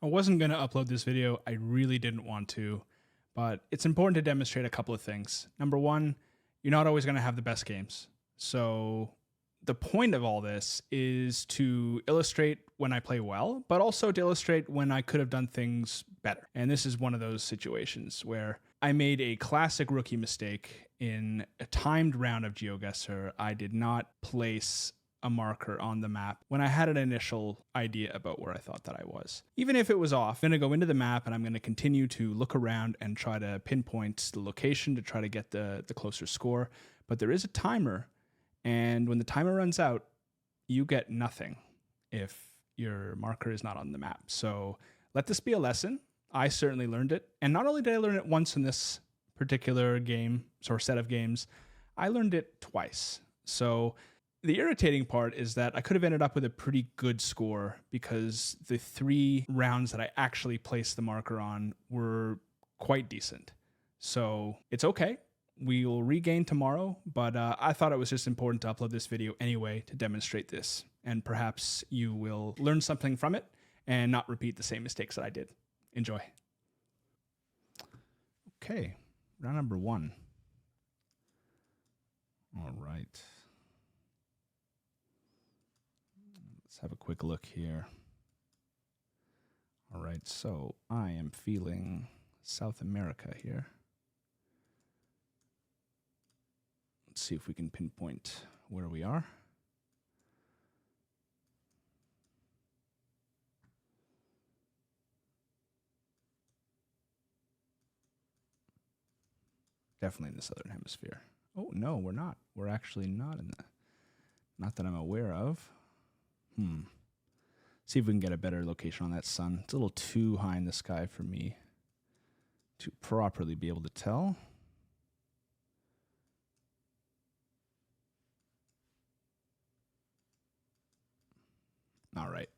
wasn't going to upload this video. I really didn't want to, but it's important to demonstrate a couple of things. Number one, you're not always going to have the best games. So the point of all this is to illustrate when I play well, but also to illustrate when I could have done things better. And this is one of those situations where I made a classic rookie mistake in a timed round of Geoguessr. I did not place a marker on the map when I had an initial idea about where I thought that I was. Even if it was off, I'm going to go into the map and I'm going to continue to look around and try to pinpoint the location to try to get the closer score. But there is a timer, and when the timer runs out, you get nothing if your marker is not on the map. So let this be a lesson. I certainly learned it. And not only did I learn it once in this particular game or set of games, I learned it twice. So the irritating part is that I could have ended up with a pretty good score because the 3 rounds that I actually placed the marker on were quite decent. So it's okay. We will regain tomorrow, but I thought it was just important to upload this video anyway to demonstrate this. And perhaps you will learn something from it and not repeat the same mistakes that I did. Enjoy. Okay, round number 1. All right. Let's have a quick look here. All right, so I am feeling South America here. Let's see if we can pinpoint where we are. Definitely in the southern hemisphere. Oh, no, we're not. We're actually not in the... Not that I'm aware of. See if we can get a better location on that sun. It's a little too high in the sky for me to properly be able to tell. All right.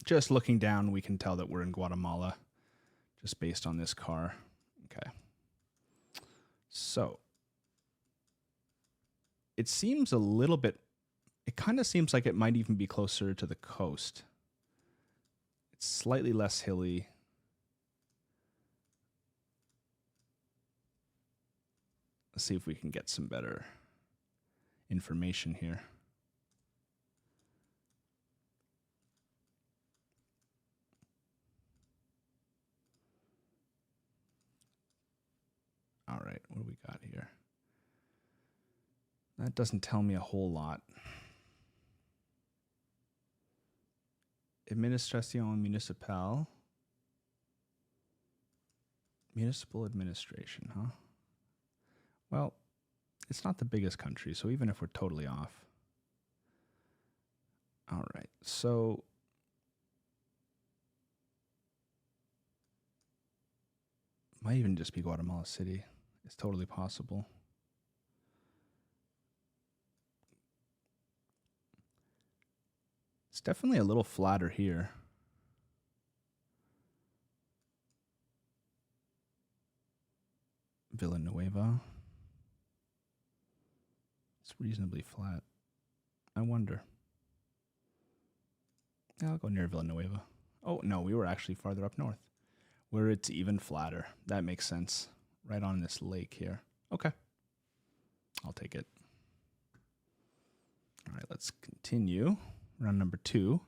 Just looking down, we can tell that we're in Guatemala just based on this car. Okay. So it seems a little bit, it kind of seems like it might even be closer to the coast. It's slightly less hilly. Let's see if we can get some better information here. All right, what do we got here? That doesn't tell me a whole lot. Administración Municipal. Municipal administration, huh? Well, it's not the biggest country, so even if we're totally off. All right, so might even just be Guatemala City. It's totally possible. It's definitely a little flatter here. Villanueva. It's reasonably flat. I wonder. Yeah, I'll go near Villanueva. Oh, no, we were actually farther up north, where it's even flatter. That makes sense. Right on this lake here. Okay. I'll take it. All right, let's continue. Round number 2.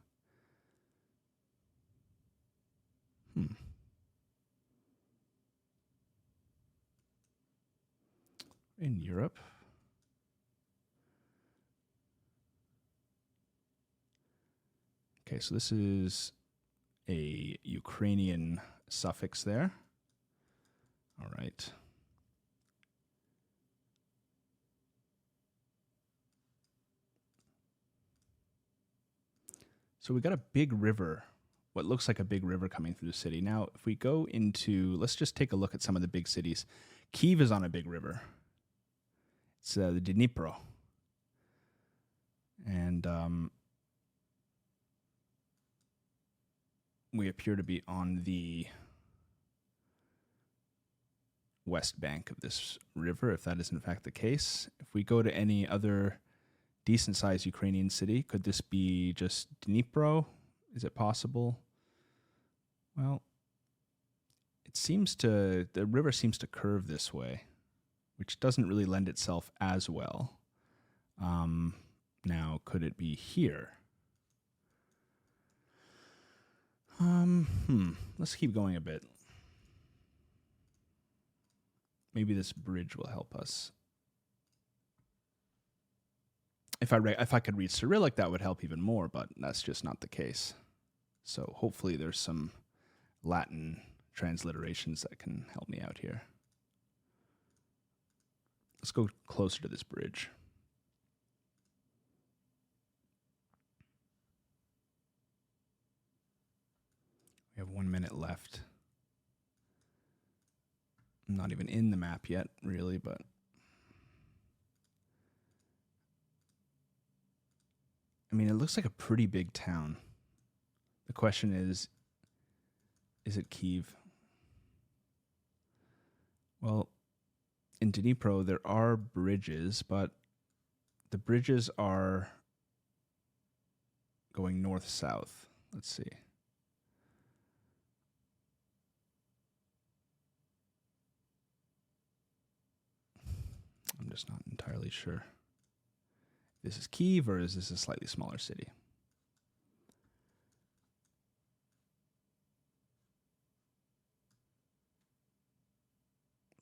In Europe. Okay, so this is a Ukrainian suffix there. All right. So we got a big river, what looks like a big river coming through the city. Now, if we go into, let's just take a look at some of the big cities. Kyiv is on a big river. It's the Dnipro. And we appear to be on the west bank of this river, if that is in fact the case. If we go to any other decent-sized Ukrainian city, could this be just Dnipro? Is it possible? Well, the river seems to curve this way, which doesn't really lend itself as well. Now, could it be here? Let's keep going a bit. Maybe this bridge will help us. If I could read Cyrillic, that would help even more, but that's just not the case. So hopefully there's some Latin transliterations that can help me out here. Let's go closer to this bridge. We have 1 minute left. I'm not even in the map yet, really, but I mean, it looks like a pretty big town. The question is it Kiev? Well, in Dnipro, there are bridges, but the bridges are going north-south. Let's see. I'm just not entirely sure. This is Kiev, or is this a slightly smaller city?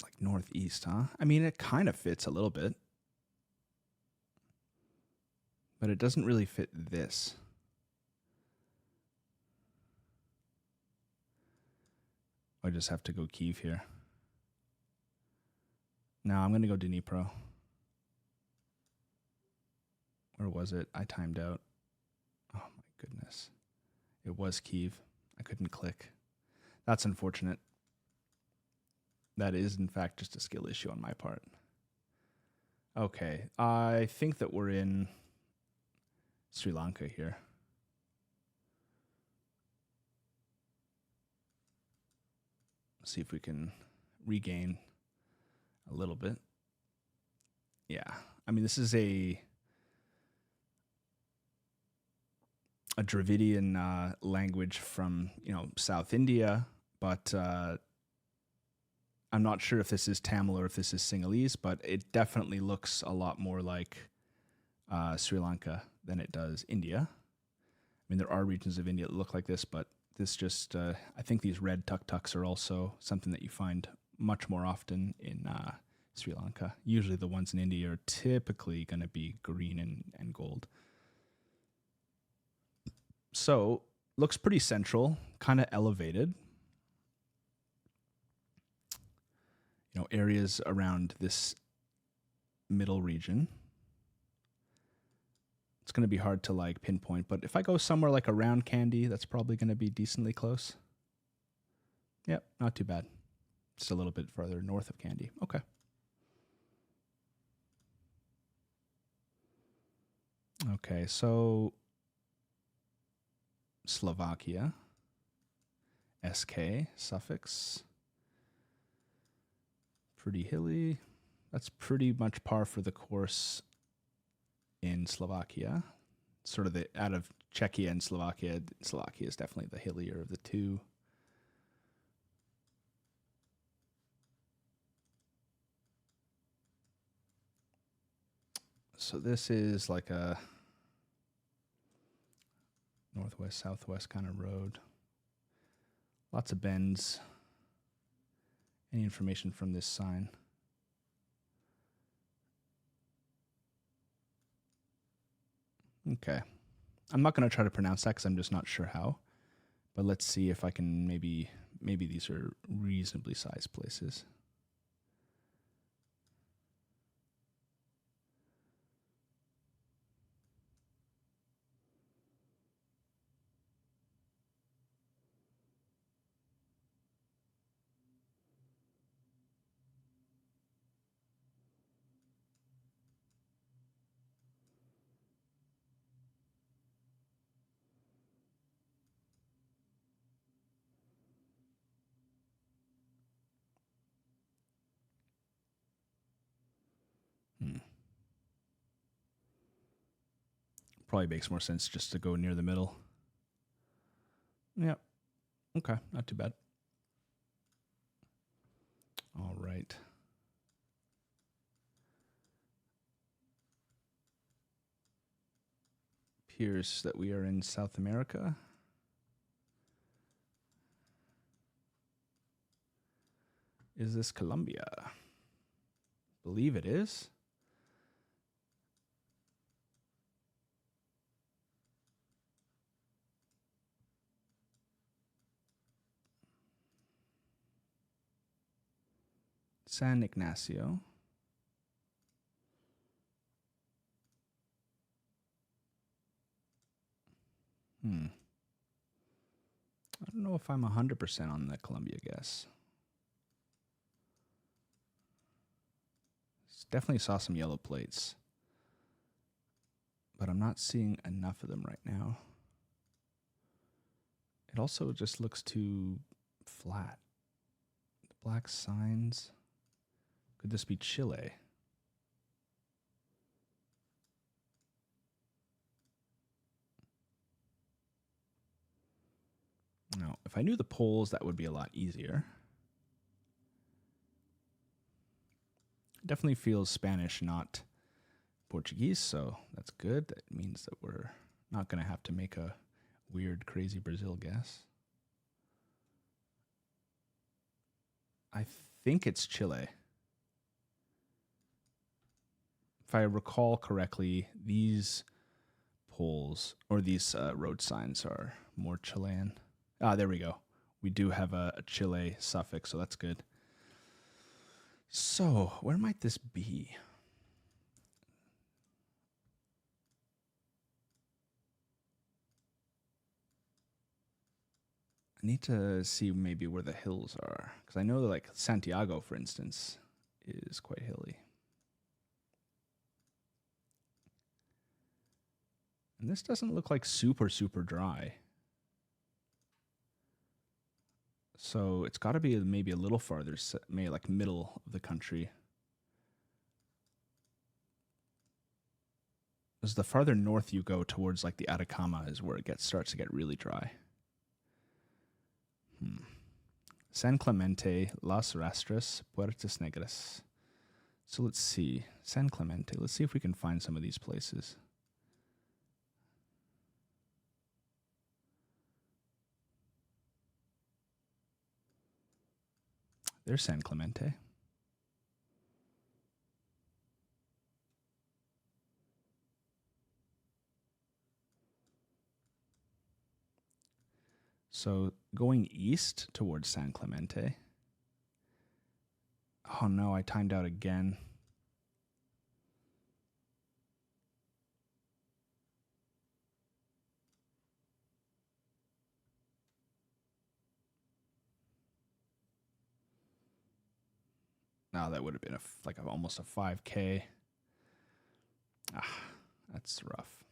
Like northeast, huh? I mean, it kind of fits a little bit. But it doesn't really fit this. I just have to go Kiev here. No, I'm going to go Dnipro. Where was it? I timed out. Oh my goodness. It was Kiev. I couldn't click. That's unfortunate. That is, in fact, just a skill issue on my part. Okay. I think that we're in Sri Lanka here. Let's see if we can regain a little bit. Yeah. I mean, this is a Dravidian language from, South India, but I'm not sure if this is Tamil or if this is Sinhalese, but it definitely looks a lot more like Sri Lanka than it does India. I mean, there are regions of India that look like this, but this just, I think these red tuk-tuks are also something that you find much more often in Sri Lanka. Usually the ones in India are typically going to be green and gold. So, looks pretty central, kind of elevated. Areas around this middle region. It's going to be hard to pinpoint, but if I go somewhere like around Kandy, that's probably going to be decently close. Yep, not too bad. Just a little bit further north of Kandy. Okay. Okay, so Slovakia, SK, suffix, pretty hilly. That's pretty much par for the course in Slovakia. Sort of out of Czechia and Slovakia is definitely the hillier of the two. So this is like a northwest, southwest kind of road. Lots of bends. Any information from this sign? Okay. I'm not going to try to pronounce that because I'm just not sure how. But let's see if I can maybe these are reasonably sized places. Probably makes more sense just to go near the middle. Yep. Okay, not too bad. All right. Appears that we are in South America. Is this Colombia? Believe it is. San Ignacio. I don't know if I'm 100% on the Colombia guess. Definitely saw some yellow plates, but I'm not seeing enough of them right now. It also just looks too flat. The black signs. Could this be Chile? No, if I knew the poles, that would be a lot easier. It definitely feels Spanish, not Portuguese, so that's good. That means that we're not going to have to make a weird, crazy Brazil guess. I think it's Chile. If I recall correctly, these poles or these road signs are more Chilean. Ah, there we go. We do have a Chile suffix, so that's good. So, where might this be? I need to see maybe where the hills are, because I know that, like, Santiago, for instance, is quite hilly. And this doesn't look like super, super dry. So it's got to be maybe a little farther, maybe like middle of the country. As the farther north you go towards like the Atacama is where it starts to get really dry. San Clemente, Las Rastras, Puertas Negras. So let's see. San Clemente. Let's see if we can find some of these places. There's San Clemente. So going east towards San Clemente. Oh no, I timed out again. No, that would have been like almost a 5K. Ah, that's rough.